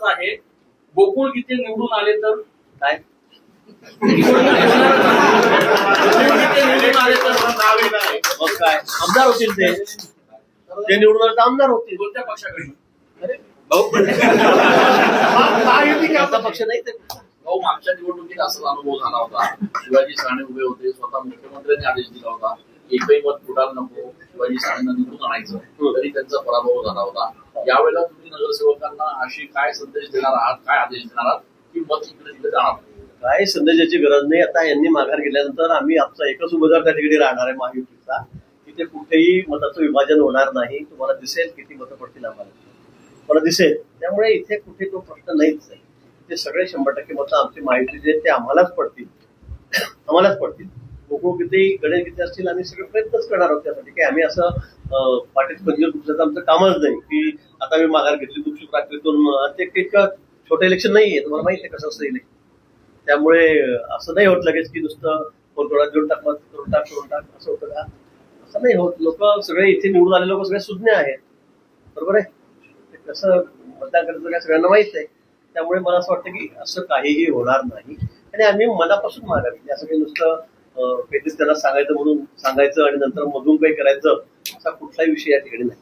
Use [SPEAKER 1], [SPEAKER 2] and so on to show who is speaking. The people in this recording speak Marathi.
[SPEAKER 1] प्रश्नच आहे, गोकुळ गीते निवडून आले तर काय?
[SPEAKER 2] निवडून आले तर मग काय आमदार होतील ते निवडून आले तर आमदार होतील.
[SPEAKER 1] कोणत्या पक्षाकडे?
[SPEAKER 2] पक्ष नाही ते.
[SPEAKER 1] भाऊ, मागच्या निवडणुकीत असाच अनुभव झाला होता. शिवाजी साने उभे होते, स्वतः मुख्यमंत्र्यांनी आदेश दिला होता, एकही मत फुटायला नको, शिवाजी सानेंना निवडून आणायचं, तरी त्यांचा पराभव झाला होता. यावेळेला तुम्ही नगरसेवकांना अशी काय संदेश देणार आहात, काय आदेश देणार आहात की मत इकडे तिकडे जाणार?
[SPEAKER 2] काय संदेशाची गरज नाही. आता यांनी माघार घेतल्यानंतर आम्ही आमचा एकच उमेदवार त्या ठिकाणी राहणार आहे महायुतीचा. तिथे कुठेही मताचं विभाजन होणार नाही. तुम्हाला दिसेल किती मतं पडतील आम्हाला, मला दिसेल. त्यामुळे इथे कुठे तो प्रश्न नाहीच आहे. ते सगळे 100% मतं आमचे महायुतीचे ते आम्हालाच पडतील, आम्हालाच पडतील. गोकुळ किती गणेश किती असतील आम्ही सगळे प्रयत्नच करणार आहोत त्यासाठी. की आम्ही असं पाटील पंजर दुसऱ्याचं आमचं कामच नाही की आता मी माघार घेतली दुःख रात्रीतून. ते इतकं छोटं इलेक्शन नाहीये, तुम्हाला माहिती आहे कसं असतं इलेक्शन. त्यामुळे असं नाही होत लगेच की नुसतं कोणतोडा देऊन टाक करून टाक असं होतं का? असं नाही होत. लोक सगळे इथे निवडून आले लोक सगळे सुज्ञ आहेत, बरोबर आहे. कसं मतदान करायचं काय सगळ्यांना माहित आहे. त्यामुळे मला असं वाटतं की असं काहीही होणार नाही. आणि आम्ही मनापासून माघार घेतली. असं काही नुसतं काहीतरी त्यांना सांगायचं म्हणून सांगायचं आणि नंतर मधून काही करायचं असा कुठलाही विषय या ठिकाणी नाही.